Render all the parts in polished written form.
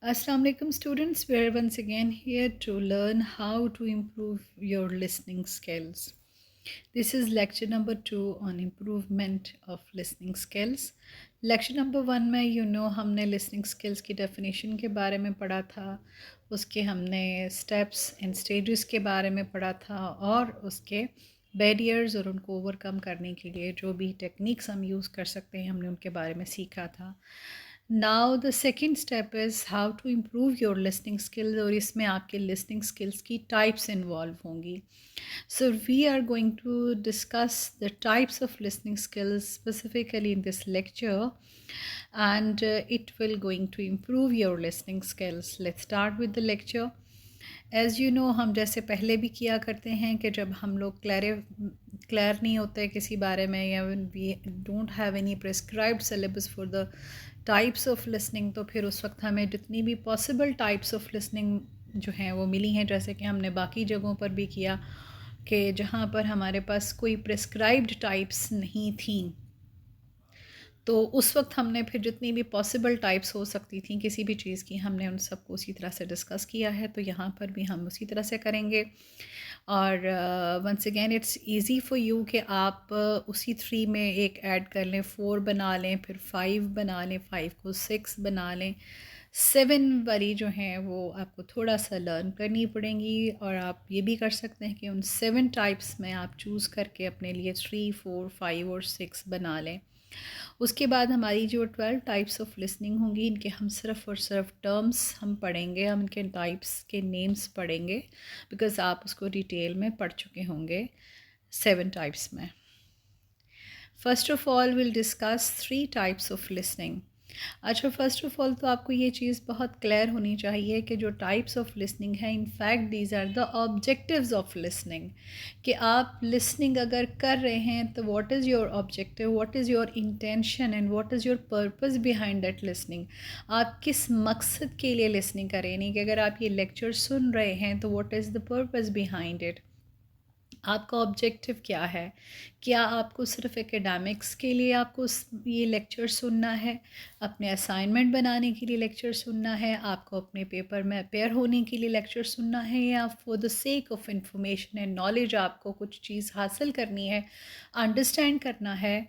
Assalamu alaikum students, we are once again here to learn how to improve your listening skills. This is lecture number 2 on improvement of listening skills. Lecture number 1 में हमने listening skills की definition के बारे में पढ़ा था, उसके हमने steps and stages के बारे में पढ़ा था और उसके बैरियर्स और उनको ओवरकम करने के लिए जो भी टेक्निक्स हम यूज़ कर सकते हैं हमने उनके बारे में सीखा था. Now the second step is how to improve your listening skills और इसमें आपके लिसनिंग स्किल्स की टाइप्स इन्वॉल्व होंगी. So we are going to discuss the types of listening skills specifically in this lecture, and it will going to improve your listening skills. Let's start with the lecture. As you know हम जैसे पहले भी किया करते हैं कि जब हम लोग क्लियर नहीं होते किसी बारे में या we don't have any prescribed syllabus for the types of listening, तो फिर उस वक्त हमें जितनी भी पॉसिबल टाइप्स ऑफ लिसनिंग जो हैं वो मिली हैं, जैसे कि हमने बाकी जगहों पर भी किया कि जहाँ पर हमारे पास कोई प्रिस्क्राइब्ड टाइप्स नहीं थी, तो उस वक्त हमने फिर जितनी भी पॉसिबल टाइप्स हो सकती थी किसी भी चीज़ की, हमने उन सबको उसी तरह से डिस्कस किया है. तो यहाँ पर भी हम उसी तरह से करेंगे. और once again it's easy for you कि आप उसी 3 में एक ऐड कर लें, 4 बना लें, फिर 5 बना लें, 5 को 6 बना लें. 7 वाली जो हैं वो आपको थोड़ा सा लर्न करनी पड़ेंगी, और आप ये भी कर सकते हैं कि उन 7 टाइप्स में आप चूज़ करके अपने लिए 3, 4, 5 और 6 बना लें. उसके बाद हमारी जो 12 टाइप्स ऑफ लिसनिंग होंगी, इनके हम सिर्फ़ और सिर्फ टर्म्स हम पढ़ेंगे, हम इनके टाइप्स के नेम्स पढ़ेंगे, बिकॉज़ आप उसको डिटेल में पढ़ चुके होंगे 7 टाइप्स में. First of all will discuss 3 types of listening. अच्छा, फ़र्स्ट ऑफ़ ऑल तो आपको ये चीज़ बहुत क्लियर होनी चाहिए कि जो टाइप्स ऑफ लिसनिंग है, in fact these are the objectives of listening. कि आप लिसनिंग अगर कर रहे हैं तो what is your objective, what is your intention and what is your purpose behind that listening. आप किस मकसद के लिए लिसनिंग करें, नहीं कि अगर आप ये लेक्चर सुन रहे हैं तो what is the purpose behind it. आपका ऑब्जेक्टिव क्या है? क्या आपको सिर्फ एकेडमिक्स के लिए आपको ये लेक्चर सुनना है, अपने असाइनमेंट बनाने के लिए लेक्चर सुनना है, आपको अपने पेपर में अपेयर होने के लिए लेक्चर सुनना है, या for the sake of information and knowledge आपको कुछ चीज़ हासिल करनी है, अंडरस्टैंड करना है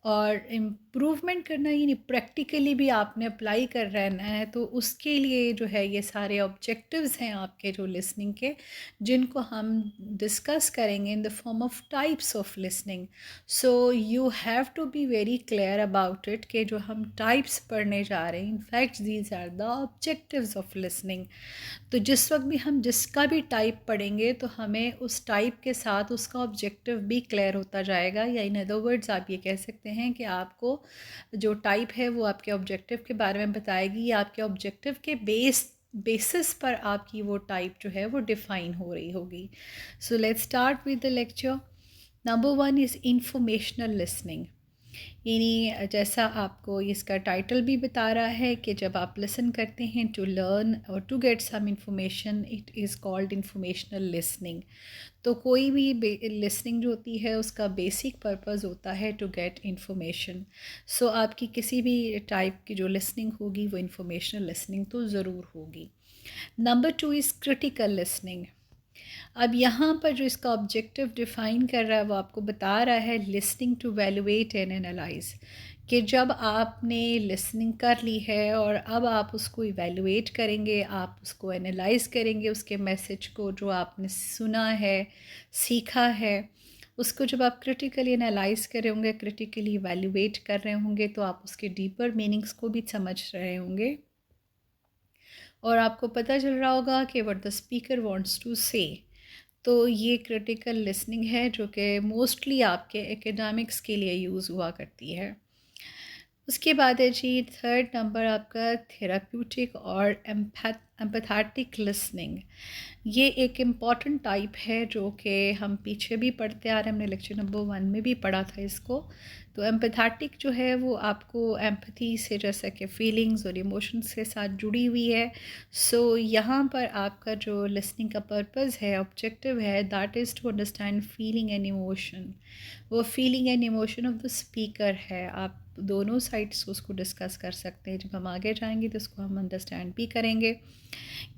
और इम्प्रूवमेंट करना, यानी प्रैक्टिकली भी आपने अप्लाई कर रहना है, तो उसके लिए जो है ये सारे ऑब्जेक्टिव्स हैं आपके जो लिसनिंग के, जिनको हम डिस्कस करेंगे in the form of types of listening. So you have to be very clear about it कि जो हम टाइप्स पढ़ने जा रहे हैं, in fact these are the objectives of listening. तो जिस वक्त भी हम जिसका भी टाइप पढ़ेंगे तो हमें उस टाइप के साथ उसका ऑब्जेक्टिव भी क्लियर होता जाएगा, या इन अदर वर्ड्स आप ये कह सकते हैं कि आपको जो टाइप है वो आपके ऑब्जेक्टिव के बारे में बताएगी, या आपके ऑब्जेक्टिव के बेसिस पर आपकी वो टाइप जो है वो डिफ़ाइन हो रही होगी. So let's start with the lecture. Number 1 is informational listening. यानी जैसा आपको इसका टाइटल भी बता रहा है कि जब आप लिसन करते हैं टू लर्न और to get some information, it is called informational listening. तो कोई भी लिसनिंग जो होती है उसका बेसिक पर्पस होता है टू गेट इंफॉर्मेशन. सो आपकी किसी भी टाइप की जो लिसनिंग होगी वो इंफॉर्मेशनल लिसनिंग तो ज़रूर होगी. Number 2 is critical listening. अब यहाँ पर जो इसका ऑब्जेक्टिव डिफ़ाइन कर रहा है वो आपको बता रहा है listening to evaluate and analyse. कि जब आपने लिसनिंग कर ली है और अब आप उसको इवैल्यूएट करेंगे, आप उसको एनालाइज करेंगे, उसके मैसेज को जो आपने सुना है, सीखा है, उसको जब आप क्रिटिकली एनालाइज कर रहे होंगे, क्रिटिकली इवैल्यूएट कर रहे होंगे, तो आप उसके डीपर मीनिंग्स को भी समझ रहे होंगे और आपको पता चल रहा होगा कि what the speaker wants to say. तो ये क्रिटिकल लिसनिंग है जो कि मोस्टली आपके एकेडमिक्स के लिए यूज़ हुआ करती है. उसके बाद है जी थर्ड नंबर आपका थेराप्यूटिक और एम्पैथेटिक लिसनिंग. ये एक इम्पॉर्टेंट टाइप है जो कि हम पीछे भी पढ़ते आ रहे हैं, हमने लेक्चर नंबर 1 में भी पढ़ा था इसको. तो एम्पैथेटिक जो है वो आपको एम्पैथी से, जैसा कि फीलिंग्स और इमोशंस के साथ जुड़ी हुई है. सो यहाँ पर आपका जो लिसनिंग का पर्पस है, ऑब्जेक्टिव है, that is to understand feeling and emotion. वो feeling and emotion of the speaker है. आप दोनों साइड्स उसको डिस्कस कर सकते हैं। जब हम आगे जाएंगे तो उसको हम अंडरस्टैंड भी करेंगे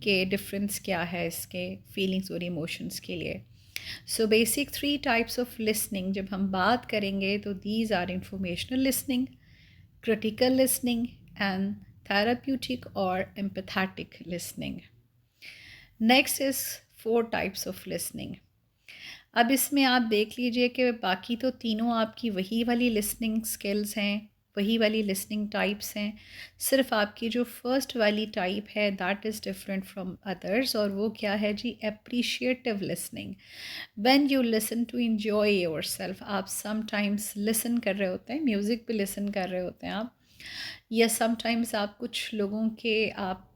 कि डिफरेंस क्या है इसके फीलिंग्स और इमोशंस के लिए। So basic 3 types of listening जब हम बात करेंगे तो these are informational listening, critical listening, and therapeutic or empathetic listening. Next is 4 types of listening. अब इसमें आप देख लीजिए कि बाकी तो तीनों आपकी वही वाली लिसनिंग स्किल्स हैं, वही वाली लिसनिंग टाइप्स हैं। सिर्फ आपकी जो फर्स्ट वाली टाइप है that is different from others, और वो क्या है जी, appreciative listening. When you listen to enjoy yourself, आप समटाइम्स लिसन कर रहे होते हैं, म्यूज़िक पे लिसन कर रहे होते हैं आप, या समटाइम्स आप कुछ लोगों के आप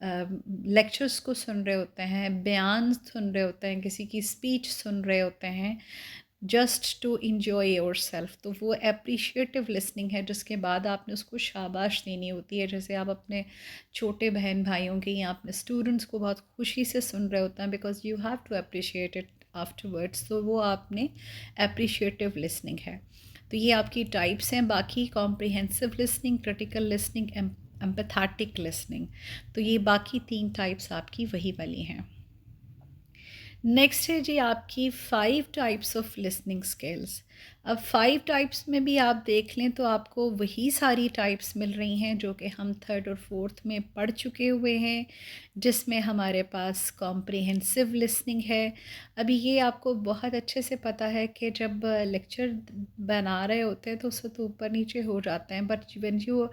लेक्चर्स को सुन रहे होते हैं, बयान सुन रहे होते हैं, किसी की स्पीच सुन रहे होते हैं just to enjoy yourself. तो वो एप्रिशिएटिव लिसनिंग है, जिसके बाद आपने उसको शाबाश देनी होती है। जैसे आप अपने छोटे बहन भाइयों के या अपने स्टूडेंट्स को बहुत खुशी से सुन रहे होते हैं, because you have to appreciate it afterwards. तो वो आपने एप्रिशिएटिव लिसनिंग है। तो ये आपकी टाइप्स हैं। बाकी comprehensive listening, critical listening, empathetic listening, तो ये बाकी 3 टाइप्स आपकी वही वाली हैं। नेक्स्ट है जी आपकी 5 टाइप्स ऑफ लिसनिंग स्किल्स। अब 5 टाइप्स में भी आप देख लें तो आपको वही सारी टाइप्स मिल रही हैं जो कि हम 3rd और 4th में पढ़ चुके हुए हैं, जिसमें हमारे पास कॉम्प्रिहेंसिव लिसनिंग है। अभी ये आपको बहुत अच्छे से पता है कि जब लेक्चर बना रहे होते हैं तो उससे तो ऊपर नीचे हो जाते हैं, but when you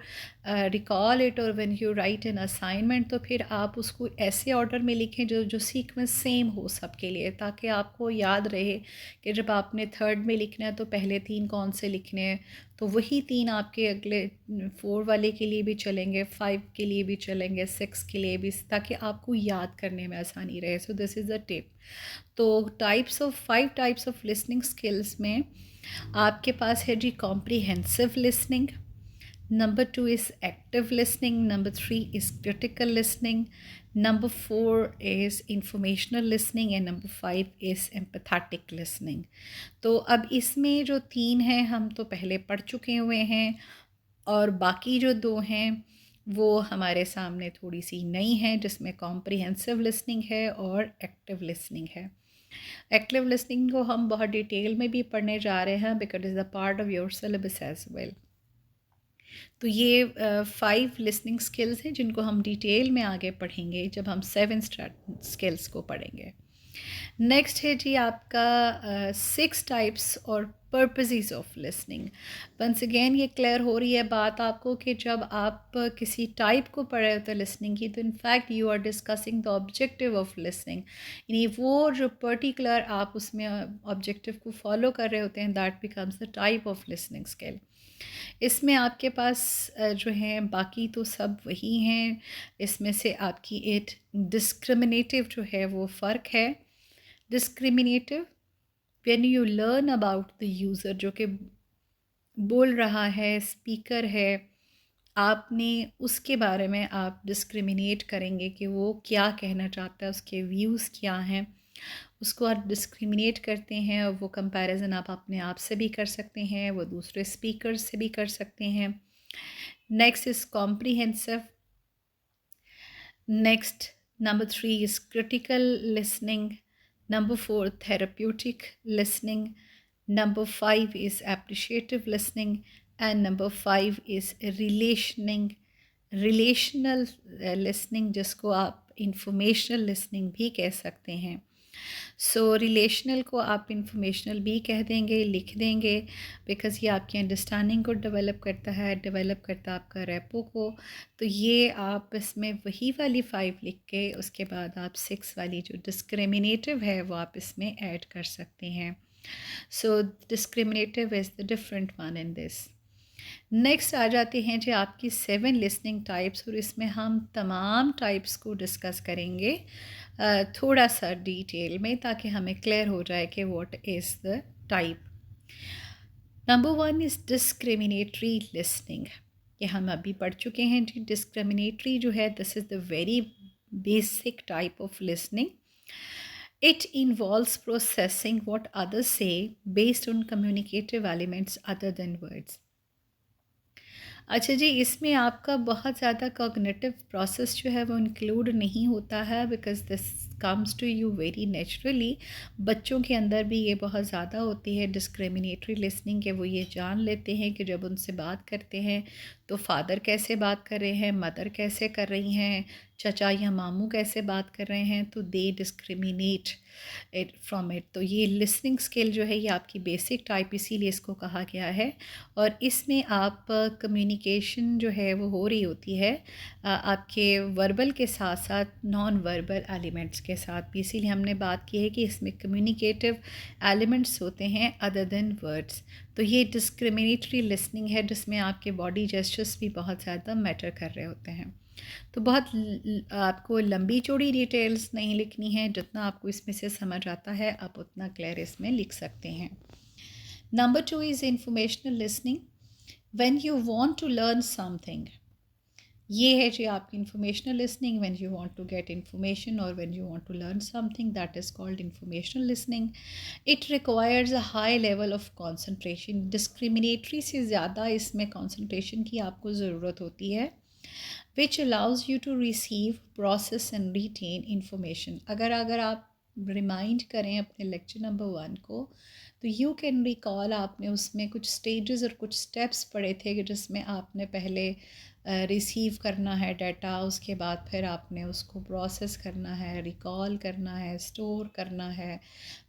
recall it और when you write an assignment, तो फिर आप उसको ऐसे ऑर्डर में लिखें जो सीक्वेंस सेम हो सबके लिए, ताकि आपको याद रहे कि जब आपने 3rd में लिखना है तो पहले 3 कौन से लिखने हैं, तो वही 3 आपके अगले 4 वाले के लिए भी चलेंगे, 5 के लिए भी चलेंगे, 6 के लिए भी, ताकि आपको याद करने में आसानी रहे। सो दिस इज़ द टिप। तो 5 टाइप्स ऑफ लिसनिंग स्किल्स में आपके पास है जी comprehensive listening, number 2 is active listening, number 3 is critical listening, number 4 is informational listening, and number 5 is empathetic listening. तो अब इसमें जो 3 हैं हम तो पहले पढ़ चुके हुए हैं, और बाकी जो 2 हैं वो हमारे सामने थोड़ी सी नई हैं, जिसमें कॉम्प्रिहेंसिव लिसनिंग है और एक्टिव लिसनिंग है। एक्टिव लिसनिंग को हम बहुत डिटेल में भी पढ़ने जा रहे हैं, because is a part of your syllabus as well. तो ये 5 लिसनिंग स्किल्स हैं जिनको हम डिटेल में आगे पढ़ेंगे जब हम 7 स्किल्स को पढ़ेंगे। नेक्स्ट है जी आपका 6 टाइप्स और purposes of listening. Once again ये क्लियर हो रही है बात आपको कि जब आप किसी टाइप को पढ़ रहे होते हैं लिसनिंग की, तो in fact you are discussing the objective of listening, यानी वो जो पर्टिकुलर आप उसमें ऑब्जेक्टिव को फॉलो कर रहे होते हैं, that becomes the type of listening skill. इसमें आपके पास जो हैं बाकी तो सब वही हैं, इसमें से आपकी एक डिस्क्रिमिनेटिव जो है वो फ़र्क है। Discriminative when you learn about the user, जो कि बोल रहा है, स्पीकर है, आपने उसके बारे में आप डिस्क्रिमिनेट करेंगे कि वो क्या कहना चाहता है, उसके व्यूज़ क्या हैं, उसको आप डिस्क्रिमिनेट करते हैं। और वो कंपैरिजन आप अपने आप से भी कर सकते हैं, वो दूसरे स्पीकर से भी कर सकते हैं। Next is comprehensive. Next number 3 is critical listening, number 4 therapeutic listening, number 5 is appreciative listening, and number 5 is relational listening, जिसको आप इंफॉर्मेशनल लिसनिंग भी कह सकते हैं। सो रिलेशनल को आप इंफॉर्मेशनल भी कह देंगे, लिख देंगे, बिकॉज़ ये आपकी अंडरस्टैंडिंग को डेवलप करता है, डेवलप करता है आपका रेपो को। तो ये आप इसमें वही वाली 5 लिख के उसके बाद आप 6 वाली जो डिस्क्रिमिनेटिव है वो आप इसमें ऐड कर सकते हैं। So discriminative is the different one in this. Next आ जाते हैं जी आपकी 7 लिसनिंग टाइप्स, और इसमें हम तमाम टाइप्स को डिस्कस करेंगे थोड़ा सा डिटेल में, ताकि हमें क्लियर हो जाए कि what is the type. Number 1 is discriminatory listening. ये हम अभी पढ़ चुके हैं जी। डिस्क्रिमिनेटरी जो है, this is the very basic type of listening. It involves processing what others say based on communicative elements other than words. अच्छा जी, इसमें आपका बहुत ज़्यादा कॉग्निटिव प्रोसेस जो है वो इंक्लूड नहीं होता है, because this comes to you very naturally. बच्चों के अंदर भी ये बहुत ज़्यादा होती है डिस्क्रिमिनेटरी लिसनिंग, कि वो ये जान लेते हैं कि जब उनसे बात करते हैं तो फ़ादर कैसे बात कर रहे हैं, मदर कैसे कर रही हैं, चाचा या मामू कैसे बात कर रहे हैं, तो दे डिस्क्रिमिनेट इट फ्रॉम इट। तो ये लिसनिंग स्किल जो है ये आपकी बेसिक टाइप, इसीलिए इसको कहा गया है। और इसमें आप कम्युनिकेशन जो है वो हो रही होती है आपके वर्बल के साथ साथ नॉन वर्बल एलिमेंट्स के साथ भी, इसीलिए हमने बात की है कि इसमें कम्युनिकेटिव एलिमेंट्स होते हैं अदर देन वर्ड्स। तो ये डिस्क्रिमिनेटरी लिसनिंग है जिसमें आपके बॉडी जेस्चर्स भी बहुत ज़्यादा मैटर कर रहे होते हैं। तो बहुत आपको लंबी चौड़ी डिटेल्स नहीं लिखनी है, जितना आपको इसमें से समझ आता है आप उतना क्लियर इसमें लिख सकते हैं। Number 2 is informational listening when you want to learn something. ये है जी आपकी informational listening when you want to get information और when you want to learn something, that is called informational listening. It requires a high level of concentration. Discriminatory से ज़्यादा इसमें concentration की आपको ज़रूरत होती है, which allows you to receive, process and retain information। अगर अगर आप रिमाइंड करें अपने लेक्चर नंबर 1 को, तो यू कैन रिकॉल आपने उसमें कुछ स्टेजेस और कुछ स्टेप्स पढ़े थे कि जिसमें आपने पहले रिसीव करना है डाटा, उसके बाद फिर आपने उसको प्रोसेस करना है, रिकॉल करना है, स्टोर करना है,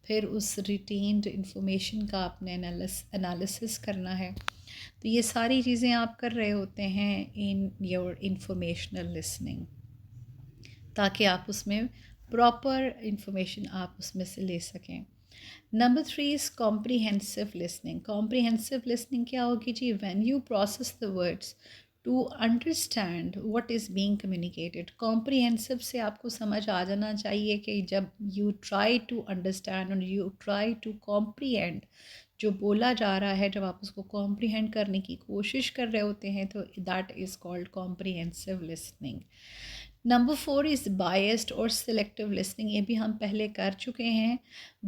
फिर उस रिटेन्ड इंफॉर्मेशन का आपने एनालिसिस करना है। तो ये सारी चीज़ें आप कर रहे होते हैं इन योर इंफॉर्मेशनल लिसनिंग, ताकि आप उसमें प्रॉपर इंफॉर्मेशन आप उसमें से ले सकें। Number 3 is comprehensive listening. Comprehensive listening क्या होगी जी? When you process the words to understand what is being communicated. Comprehensive से आपको समझ आ जाना चाहिए कि जब यू ट्राई टू अंडरस्टैंड और यू ट्राई टू कॉम्प्रीहेंड जो बोला जा रहा है, जब आप उसको कॉम्प्रीहेंड करने की कोशिश कर रहे होते हैं, तो that is called comprehensive listening. Number 4 is biased और सिलेक्टिव लिसनिंग। ये भी हम पहले कर चुके हैं।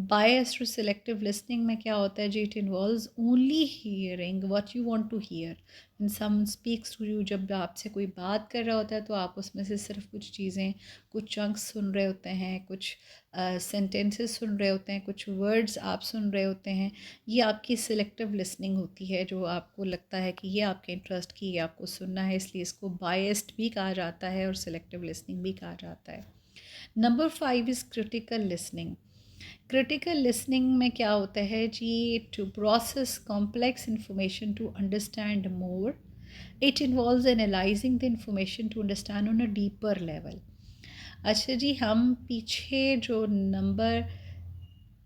बायस्ड और सिलेक्टिव लिसनिंग में क्या होता है जी? It involves only hearing what you want to hear when someone speaks to you. जब आपसे कोई बात कर रहा होता है तो आप उसमें से सिर्फ कुछ चीज़ें, कुछ चंक्स सुन रहे होते हैं, कुछ सेंटेंसेस सुन रहे होते हैं, कुछ वर्ड्स आप सुन रहे होते हैं। ये आपकी सिलेक्टिव लिसनिंग होती है, जो आपको लगता है कि ये आपके इंटरेस्ट की, ये आपको सुनना है, इसलिए इसको बायस्ड भी कहा जाता है और सिलेक्टिव लिसनिंग भी कहा जाता है। Number 5 is critical listening. Critical listening में क्या होता है जी? To process complex information to understand more. It involves analysing the information to understand on a deeper level. अच्छा जी, हम पीछे जो नंबर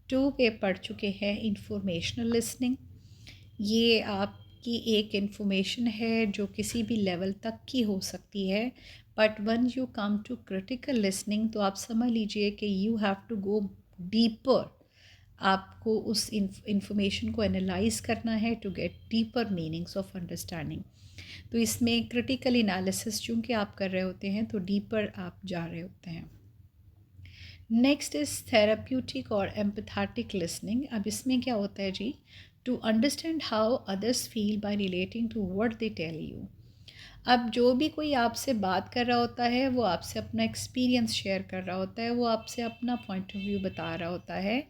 2 पे पढ़ चुके हैं इंफॉर्मेशनल लिसनिंग। ये आपकी एक इंफॉर्मेशन है जो किसी भी लेवल तक की हो सकती है, but when you come to critical listening तो आप समझ लीजिए कि you have to go deeper. आपको उस इंफॉर्मेशन को एनालाइज करना है to get deeper meanings of understanding. तो इसमें क्रिटिकल एनालिसिस चूँकि आप कर रहे होते हैं तो डीपर आप जा रहे होते हैं। नेक्स्ट इज़ थेराप्यूटिक और एम्पैथेटिक लिसनिंग। अब इसमें क्या होता है जी? To understand how others feel by relating to what they tell you. अब जो भी कोई आपसे बात कर रहा होता है वो आपसे अपना एक्सपीरियंस शेयर कर रहा होता है, वो आपसे अपना पॉइंट ऑफ व्यू बता रहा होता है।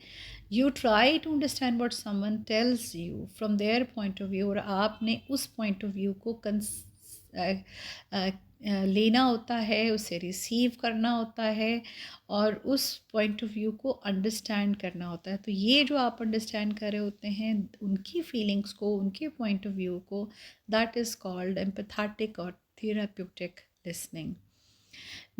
You try to understand what someone tells you from their point of view, और आपने उस पॉइंट ऑफ व्यू को लेना होता है, उसे रिसीव करना होता है और उस पॉइंट ऑफ व्यू को अंडरस्टैंड करना होता है। तो ये जो आप अंडरस्टैंड कर रहे होते हैं उनकी फीलिंग्स को, उनके पॉइंट ऑफ व्यू को, दैट इज़ कॉल्ड एम्पैथेटिक और therapeutic listening.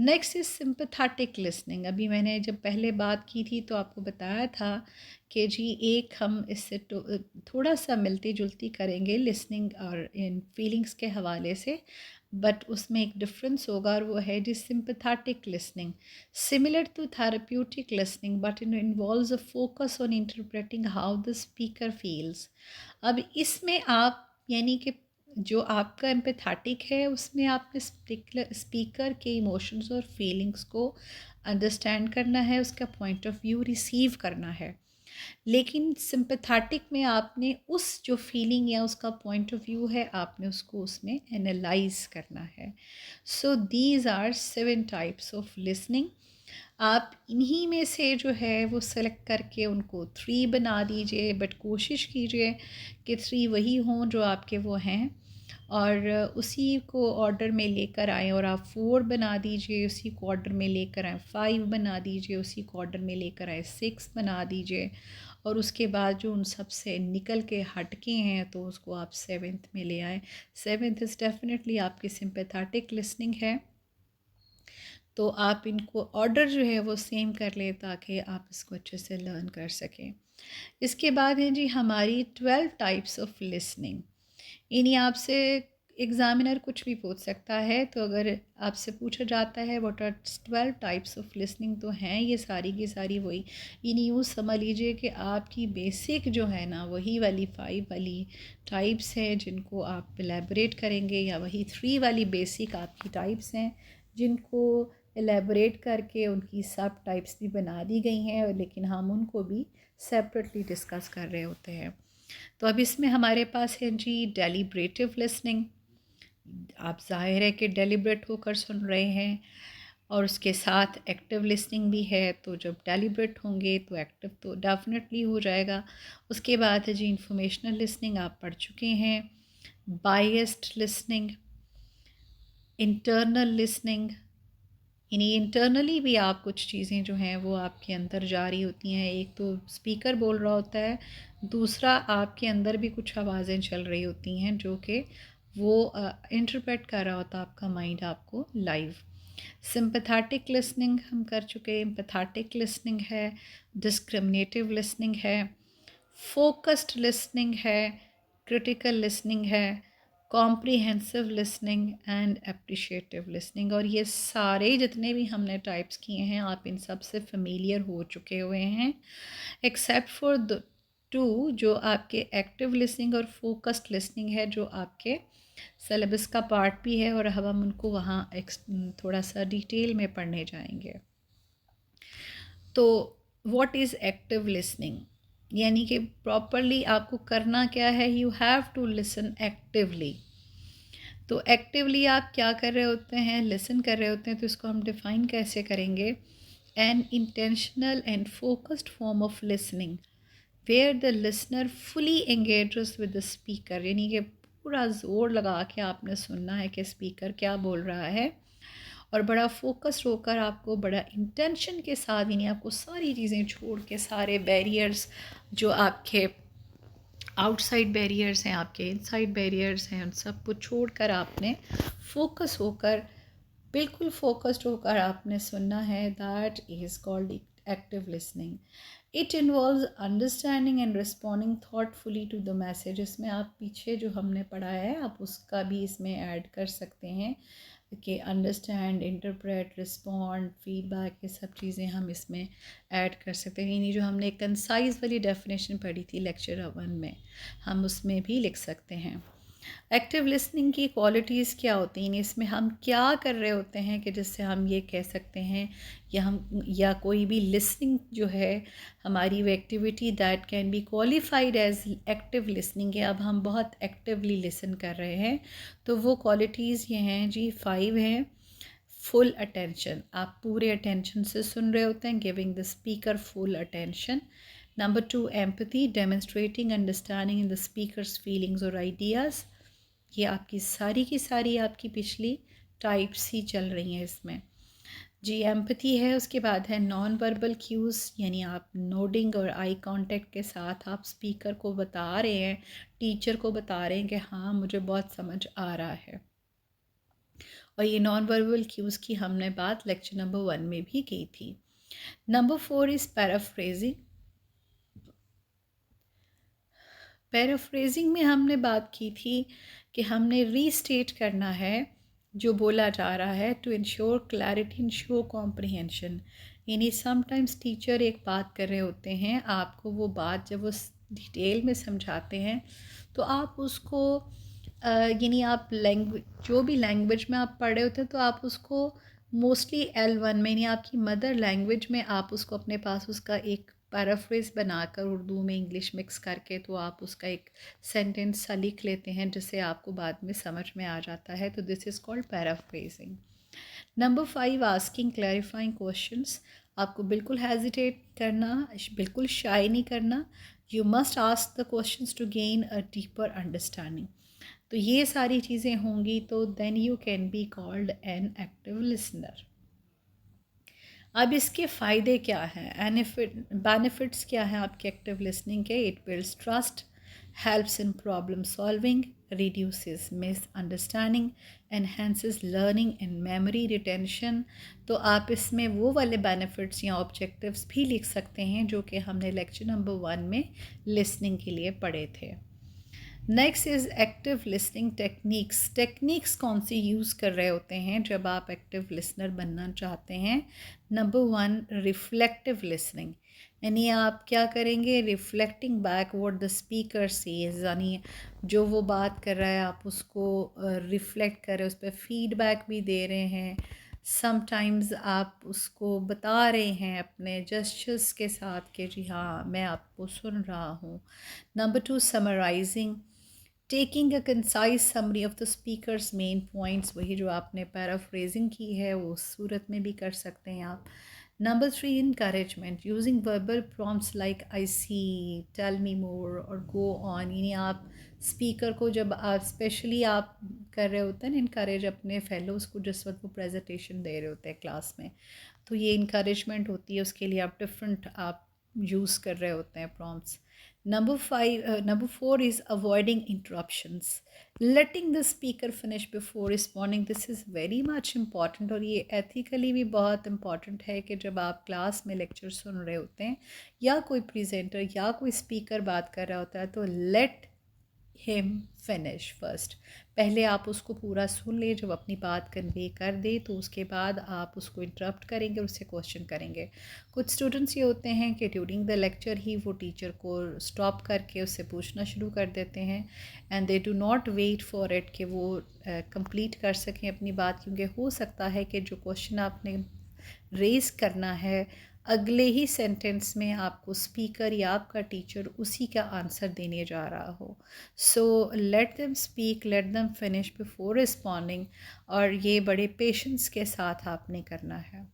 Next is sympathetic listening. अभी मैंने जब पहले बात की थी तो आपको बताया था कि जी एक हम इससे थोड़ा सा मिलती जुलती करेंगे लिसनिंग और इन फीलिंग्स के हवाले से, बट उसमें एक डिफरेंस होगा और वो है जी sympathetic listening. Similar to therapeutic listening but it involves a focus on interpreting how the speaker feels. अब इसमें आप यानी कि जो आपका एम्पैथेटिक है उसमें आपने स्पीकर के इमोशंस और फीलिंग्स को अंडरस्टैंड करना है, उसका पॉइंट ऑफ व्यू रिसीव करना है। लेकिन सिंपैथेटिक में आपने उस जो फीलिंग या उसका पॉइंट ऑफ व्यू है आपने उसको उसमें एनालाइज करना है। So these are 7 types of listening. आप इन्हीं में से जो है वो सेलेक्ट करके उनको 3 बना दीजिए, बट कोशिश कीजिए कि 3 वही हों जो आपके वो हैं, और उसी को ऑर्डर में लेकर आएँ। और आप 4 बना दीजिए, उसी को ऑर्डर में लेकर आएँ। 5 बना दीजिए, उसी को ऑर्डर में लेकर आएँ। 6 बना दीजिए, और उसके बाद जो उन सब से निकल के हटके हैं तो उसको आप 7th में ले आएँ। 7th इज़ डेफिनेटली आपकी सिंपैथेटिक लिसनिंग है। तो आप इनको ऑर्डर जो है वो सेम कर लें ताकि आप इसको अच्छे से लर्न कर सकें। इसके बाद है जी हमारी 12 टाइप्स ऑफ लिसनिंग। इन्हीं आपसे एग्ज़ामिनर कुछ भी पूछ सकता है, तो अगर आपसे पूछा जाता है what are 12 types of listening, तो हैं ये सारी की सारी वही। इन्हीं यूँ समझ लीजिए कि आपकी बेसिक जो है ना वही वाली 5 वाली टाइप्स हैं जिनको आप एलेबरेट करेंगे, या वही 3 वाली बेसिक आपकी टाइप्स हैं जिनको एलेबरेट करके उनकी सब टाइप्स भी बना दी गई हैं, लेकिन हम उनको भी सेपरेटली डिस्कस कर रहे होते हैं। तो अब इसमें हमारे पास है जी डेलिब्रेटिव लिसनिंग। आप ज़ाहिर है कि डेलिब्रेट होकर सुन रहे हैं, और उसके साथ एक्टिव लिसनिंग भी है। तो जब डेलिब्रेट होंगे तो एक्टिव तो डेफिनेटली हो जाएगा। उसके बाद है जी इंफॉर्मेशनल लिसनिंग, आप पढ़ चुके हैं। बायस्ड लिसनिंग, इंटरनल लिसनिंग, यानी इंटरनली भी आप कुछ चीज़ें जो हैं वो आपके अंदर जारी होती हैं। एक तो स्पीकर बोल रहा होता है, दूसरा आपके अंदर भी कुछ आवाज़ें चल रही होती हैं जो कि वो इंटरप्रेट कर रहा होता है आपका माइंड आपको लाइव। सिंपैथेटिक लिसनिंग हम कर चुके हैं, एम्पैथेटिक लिसनिंग है, डिस्क्रिमिनेटिव लिसनिंग है, फोकस्ड लिसनिंग है, क्रिटिकल लिसनिंग है, comprehensive listening and appreciative listening. और ये सारे जितने भी हमने टाइप्स किए हैं आप इन सब से फेमिलियर हो चुके हुए हैं, एक्सेप्ट फॉर द 2 जो आपके एक्टिव लिसनिंग और फोकस्ड लिसनिंग है, जो आपके सिलेबस का पार्ट भी है, और अब हम उनको वहाँ थोड़ा सा डिटेल में पढ़ने जाएंगे। तो व्हाट इज़ एक्टिव लिसनिंग, यानी कि प्रॉपरली आपको करना क्या है, you have to listen actively. तो एक्टिवली आप क्या कर रहे होते हैं, लिसन कर रहे होते हैं, तो इसको हम डिफ़ाइन कैसे करेंगे। An intentional and focused form of listening where the listener fully engages with the speaker, यानी कि पूरा ज़ोर लगा के आपने सुनना है कि स्पीकर क्या बोल रहा है, और बड़ा फोकस्ड होकर आपको बड़ा इंटेंशन के साथ, यानी आपको सारी चीज़ें छोड़ के, सारे बैरियर्स जो आपके आउटसाइड बैरियर्स हैं, आपके इनसाइड बैरियर्स हैं, उन सब को छोड़कर आपने फोकस होकर, बिल्कुल फोकस्ड होकर आपने सुनना है। That is called active listening. It involves understanding and responding thoughtfully to the message. इसमें आप पीछे जो हमने पढ़ा है आप उसका भी इसमें ऐड कर सकते हैं कि अंडरस्टैंड, इंटरप्रेट, रिस्पॉन्ड, फीडबैक, ये सब चीज़ें हम इसमें ऐड कर सकते हैं। यानी जो हमने कंसाइज वाली डेफिनेशन पढ़ी थी लेक्चर 1 में, हम उसमें भी लिख सकते हैं। एक्टिव लिसनिंग की क्वालिटीज़ क्या होती हैं, इसमें हम क्या कर रहे होते हैं कि जिससे हम ये कह सकते हैं, या कोई भी लिसनिंग जो है हमारी वो activity that can be qualified as active listening है, अब हम बहुत एक्टिवली लिसन कर रहे हैं। तो वो क्वालिटीज़ ये हैं जी, 5 हैं। फुल अटेंशन, आप पूरे अटेंशन से सुन रहे होते हैं, giving the speaker full attention. Number 2 empathy, demonstrating understanding in the speakers feelings और आइडियाज़। ये आपकी सारी की सारी आपकी पिछली टाइप्स ही चल रही हैं इसमें जी। एम्पैथी है, उसके बाद है नॉन वर्बल क्यूज़, यानी आप नोडिंग और आई कांटेक्ट के साथ आप स्पीकर को बता रहे हैं, टीचर को बता रहे हैं कि हाँ मुझे बहुत समझ आ रहा है। और ये नॉन वर्बल क्यूज़ की हमने बात लेक्चर नंबर 1 में भी की थी। Number 4 is paraphrasing. पैराफ्रेजिंग में हमने बात की थी कि हमने रीस्टेट करना है जो बोला जा रहा है, to ensure clarity in show comprehension. यानी समटाइम्स टीचर एक बात कर रहे होते हैं, आपको वो बात जब वो डिटेल में समझाते हैं तो आप उसको यानी आप लैंग्वेज, जो भी लैंग्वेज में आप पढ़ रहे होते हैं, तो आप उसको मोस्टली L1 में, यानी आपकी मदर लैंग्वेज में आप उसको अपने पास उसका एक पैराफ्रेज बनाकर उर्दू में इंग्लिश मिक्स करके तो आप उसका एक सेंटेंस सा लिख लेते हैं जिससे आपको बाद में समझ में आ जाता है, तो this is called paraphrasing. Number 5, asking clarifying questions. आपको बिल्कुल हेजिटेट करना, बिल्कुल शाई नहीं करना। You must ask the questions to gain a deeper understanding. तो ये सारी चीज़ें होंगी तो then you can be called an active listener. अब इसके फ़ायदे क्या हैं, बेनिफिट्स क्या हैं आपके एक्टिव लिसनिंग के? It builds trust, helps in problem solving, reduces misunderstanding, enhances learning and memory retention. तो आप इसमें वो वाले बेनिफिट्स या ऑब्जेक्टिव्स भी लिख सकते हैं जो कि हमने लेक्चर नंबर 1 में लिसनिंग के लिए पढ़े थे। Next is active listening techniques. Techniques कौन सी यूज़ कर रहे होते हैं जब आप एक्टिव लिसनर बनना चाहते हैं? नंबर 1, रिफ्लेक्टिव लिसनिंग, यानी आप क्या करेंगे? Reflecting back what the speaker says, यानी जो वो बात कर रहा है आप उसको रिफ्लेक्ट कर रहे हैं, उस पर फीडबैक भी दे रहे हैं। समटाइम्स आप उसको बता रहे हैं अपने जेस्चर्स के साथ कि जी हाँ मैं आपको सुन रहा हूँ। Number 2, summarising, taking a concise summary of the speaker's main points, वही जो आपने पैराफ्रेजिंग की है वो उस सूरत में भी कर सकते हैं आप। Number 3, encouragement, using verbal prompts like I see, tell me more और गो ऑन, यानी आप स्पीकर को जब आप स्पेशली आप कर रहे होते हैं ना इनकरेज अपने फेलोज़ को जिस वक्त वो प्रेजेंटेशन दे रहे होते हैं क्लास में, तो ये इंकरेजमेंट होती है, उसके लिए आप डिफरेंट आप यूज़ कर रहे होते हैं prompts. Number 4 is avoiding interruptions, letting the speaker finish before responding. This is very much important और ये ethically भी बहुत important है कि जब आप क्लास में लेक्चर सुन रहे होते हैं या कोई प्रेजेंटर या कोई स्पीकर बात कर रहा होता है तो let him finish first, पहले आप उसको पूरा सुन ले, जब अपनी बात कन्वे कर दे तो उसके बाद आप उसको इंटरप्ट करेंगे, उससे क्वेश्चन करेंगे। कुछ स्टूडेंट्स ये होते हैं कि ड्यूरिंग द लेक्चर ही वो टीचर को स्टॉप करके उससे पूछना शुरू कर देते हैं and they do not wait for it कि वो कंप्लीट कर सकें अपनी बात, क्योंकि हो सकता है कि जो क्वेश्चन आपने रेज़ करना है अगले ही सेंटेंस में आपको स्पीकर या आपका टीचर उसी का आंसर देने जा रहा हो। So let them speak, let them finish before responding, और ये बड़े पेशेंस के साथ आपने करना है।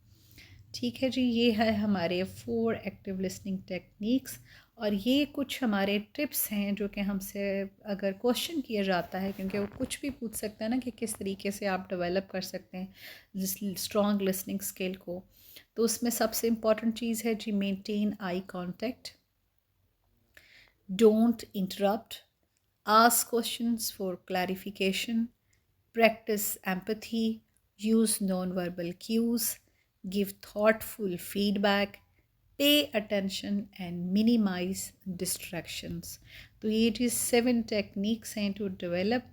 ठीक है जी, ये है हमारे 4 एक्टिव लिसनिंग टेक्निक्स, और ये कुछ हमारे टिप्स हैं जो कि हमसे अगर क्वेश्चन किया जाता है, क्योंकि वो कुछ भी पूछ सकता है ना कि किस तरीके से आप डेवलप कर सकते हैं स्ट्रॉन्ग लिसनिंग स्किल को, तो उसमें सबसे इम्पॉर्टेंट चीज़ है जी maintain eye contact, don't interrupt, ask questions for clarification, practice empathy, use non-verbal cues, give thoughtful feedback, pay attention and minimize distractions। तो ये चीज़ 7 टेक्निक्स हैं टू डेवलप,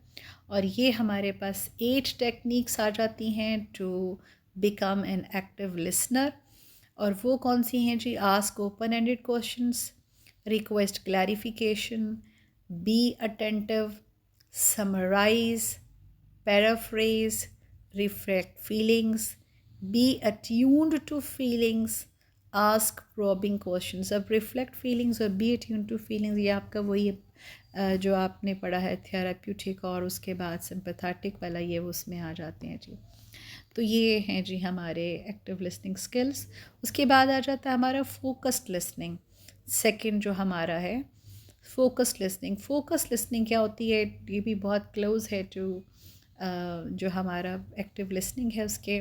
और ये हमारे पास 8 टेक्निक्स आ जाती हैं to become an active listener. और वो कौन सी हैं जी? Ask open ended questions, request clarification, be attentive, summarise, paraphrase, reflect feelings, be attuned to feelings, ask probing questions। अब reflect feelings और be attuned to feelings ये आपका वही जो आपने पढ़ा है थेराप्यूटिक और उसके बाद सिंपैथेटिक वाला, ये उसमें आ जाते हैं जी। तो ये हैं जी हमारे एक्टिव लिसनिंग स्किल्स। उसके बाद आ जाता है हमारा फोकस्ड लिसनिंग, सेकंड जो हमारा है फोकस्ड लिसनिंग। फोकस्ड लिसनिंग क्या होती है? ये भी बहुत क्लोज है टू जो हमारा एक्टिव लिसनिंग है उसके,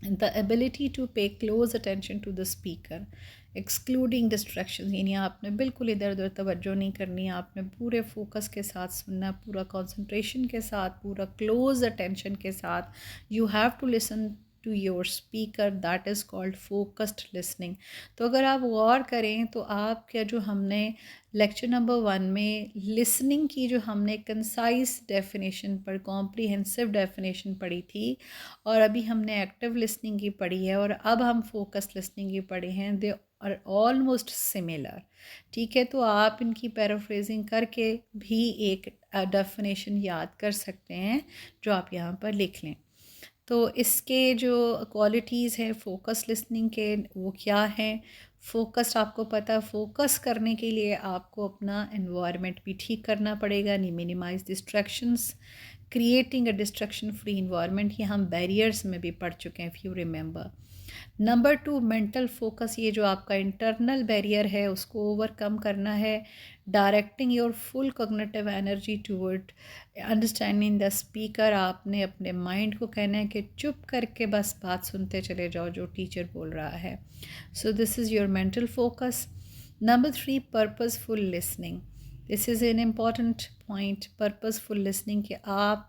the ability to pay close attention to the speaker excluding distraction, यानी आपने बिल्कुल इधर उधर तवज्जो नहीं करनी, आपने पूरे फोकस के साथ सुनना, पूरा कंसंट्रेशन के साथ, पूरा क्लोज अटेंशन के साथ। You have to listen to your speaker, that is called focused listening. तो अगर आप गौर करें तो आप क्या, जो हमने लेक्चर नंबर 1 में लिसनिंग की जो हमने कंसाइज डेफिनेशन पर कॉम्प्रिहेंसिव डेफिनेशन पढ़ी थी, और अभी हमने एक्टिव लिसनिंग की पढ़ी है, और अब हम फोकस्ड लिसनिंग की पढ़े हैं, दे आर ऑलमोस्ट सिमिलर। ठीक है, तो आप इनकी पैराफ्रेजिंग करके भी एक डेफिनेशन याद कर सकते हैं जो आप यहाँ पर लिख लें। तो इसके जो क्वालिटीज़ हैं फोकस लिसनिंग के वो क्या हैं? फोकस्ड आपको पता है, फोकस करने के लिए आपको अपना एनवायरनमेंट भी ठीक करना पड़ेगा, नहीं minimise distractions, creating a distraction free environment, ये हम बैरियर्स में भी पढ़ चुके हैं if you remember. Number two, mental focus, ये जो आपका इंटरनल बैरियर है उसको ओवरकम करना है, directing your full cognitive energy toward understanding the speaker. आपने अपने माइंड को कहना है कि चुप करके बस बात सुनते चले जाओ जो टीचर बोल रहा है। So this is your mental focus. Number three, purposeful listening. This is an important point, purposeful listening, कि आप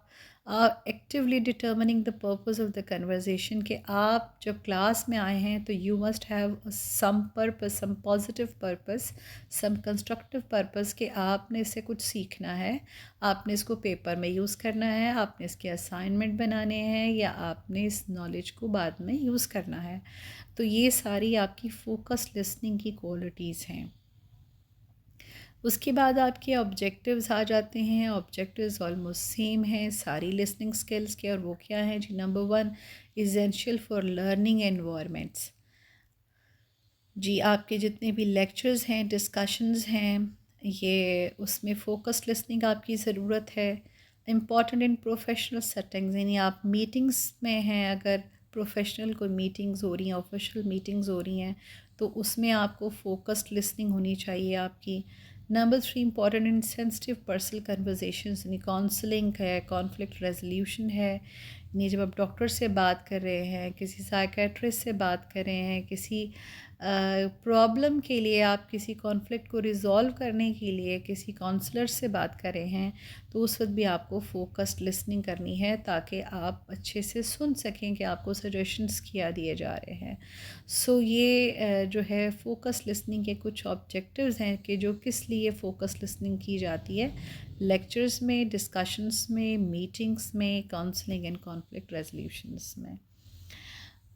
actively determining the purpose of the conversation, कि आप जब क्लास में आए हैं तो you must have some purpose, some positive purpose, some constructive purpose, कि आपने इससे कुछ सीखना है, आपने इसको पेपर में यूज़ करना है, आपने इसके असाइनमेंट बनाने हैं, या आपने इस नॉलेज को बाद में यूज़ करना है। तो ये सारी आपकी फोकस लिसनिंग की क्वालिटीज़ हैं। उसके बाद आपके ऑब्जेक्टिव्स आ जाते हैं। ऑब्जेक्टिव्स ऑलमोस्ट सेम हैं सारी लिसनिंग स्किल्स के, और वो क्या है जी? Number one, essential for learning environments. जी, आपके जितने भी लेक्चर्स हैं, डिस्कशंस हैं, ये उसमें फ़ोकस लिसनिंग आपकी ज़रूरत है। इम्पॉर्टेंट इन प्रोफेशनल सेटिंग्स, यानी आप मीटिंग्स में हैं, अगर प्रोफेशनल कोई मीटिंग्स हो रही हैं, ऑफिशियल मीटिंग्स हो रही हैं, तो उसमें आपको फ़ोकस्ड लिसनिंग होनी चाहिए आपकी। Number three, important in sensitive personal conversations, यानी काउंसलिंग है, कॉन्फ्लिक्ट रेजोल्यूशन है, यानी जब आप डॉक्टर से बात कर रहे हैं, किसी साइकेट्रिस्ट से बात कर रहे हैं, किसी प्रॉब्लम के लिए, आप किसी कॉन्फ्लिक्ट को रिज़ॉल्व करने के लिए किसी काउंसलर से बात कर रहे हैं, तो उस वक्त भी आपको फ़ोकस्ड लिसनिंग करनी है, ताकि आप अच्छे से सुन सकें कि आपको सजेशंस क्या दिए जा रहे हैं। सो ये जो है फ़ोकस लिसनिंग के कुछ ऑब्जेक्टिव्स हैं कि जो किस लिए फ़ोकस लिसनिंग की जाती है, लेक्चर्स में, डिस्कशंस में, मीटिंग्स में, काउंसलिंग एंड कॉन्फ्लिक्ट रेजोल्यूशंस में।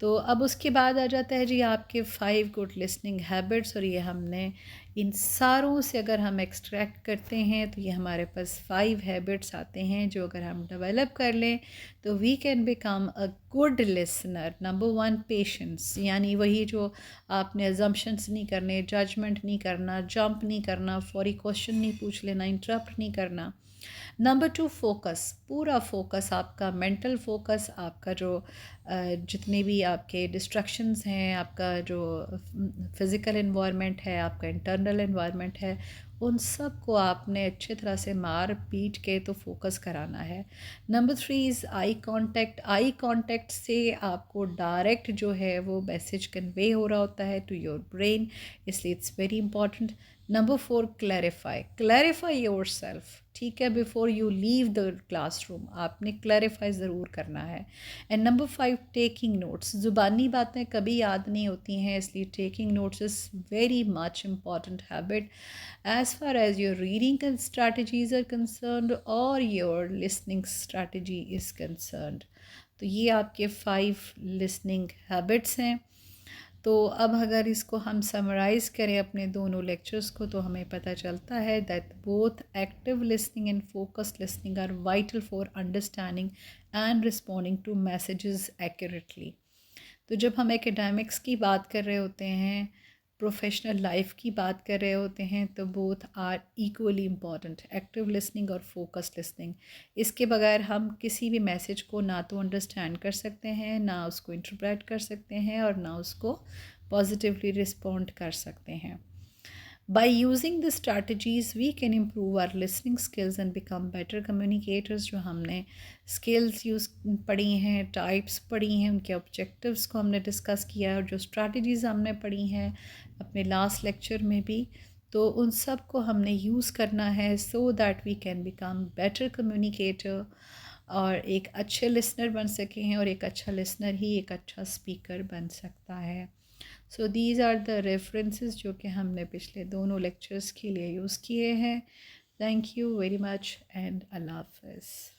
तो अब उसके बाद आ जाता है जी आपके 5 गुड लिसनिंग हैबिट्स, और ये हमने इन सारों से अगर हम एक्सट्रैक्ट करते हैं तो ये हमारे पास 5 हैबिट्स आते हैं, जो अगर हम डेवलप कर लें तो we can become a good listener. Number one, patience, यानी वही जो आपने अजम्पशंस नहीं करने, जजमेंट नहीं करना, जंप नहीं करना, फौरी क्वेश्चन नहीं पूछ लेना, इंटरप्ट नहीं करना। नंबर टू, फोकस, पूरा फोकस आपका, मेंटल फोकस आपका, जो जितने भी आपके डिस्ट्रक्शंस हैं, आपका जो फिज़िकल इन्वायरमेंट है, आपका इंटरनल इन्वायरमेंट है, उन सब को आपने अच्छे तरह से मार पीट के तो फोकस कराना है। Number three is eye contact. Eye contact से आपको डायरेक्ट जो है वो मैसेज कन्वे हो रहा होता है टू योर ब्रेन, इसलिए it's very important. Number four, clarify, clarify yourself, ठीक है, before you leave the classroom आपने क्लैरिफाई ज़रूर करना है। And number five, taking notes, ज़ुबानी बातें कभी याद नहीं होती हैं, इसलिए taking notes is very much important habit as far as your reading strategies are concerned और your listening strategy is concerned. तो ये आपके 5 लिसनिंग हैबिट्स हैं। तो अब अगर इसको हम समराइज़ करें अपने दोनों लेक्चर्स को, तो हमें पता चलता है that both active listening and focused listening are vital for understanding and responding to messages accurately. तो जब हम एकेडमिक्स की बात कर रहे होते हैं, प्रोफेशनल लाइफ की बात कर रहे होते हैं, तो both are equally important, active listening और फोकस लिसनिंग। इसके बगैर हम किसी भी मैसेज को ना तो अंडरस्टैंड कर सकते हैं, ना उसको इंटरप्रेट कर सकते हैं, और ना उसको पॉजिटिवली रिस्पॉन्ड कर सकते हैं। By using the strategies, we can improve our listening skills and become better communicators। जो हमने skills यूज़ पढ़ी हैं, टाइप्स पढ़ी हैं, उनके ऑब्जेक्टिव्स को हमने डिस्कस किया है, और जो स्ट्रैटेजीज़ हमने पढ़ी हैं अपने लास्ट लेक्चर में भी, तो उन सब को हमने यूज़ करना है so that we can become better communicator, और एक अच्छे लिसनर बन सके हैं, और एक अच्छा लिसनर ही एक अच्छा स्पीकर बन सकता है। So these are the references जो कि हमने पिछले दोनों लेक्चर्स के लिए यूज़ किए हैं। Thank you very much and अल्लाह हाफ़िज़।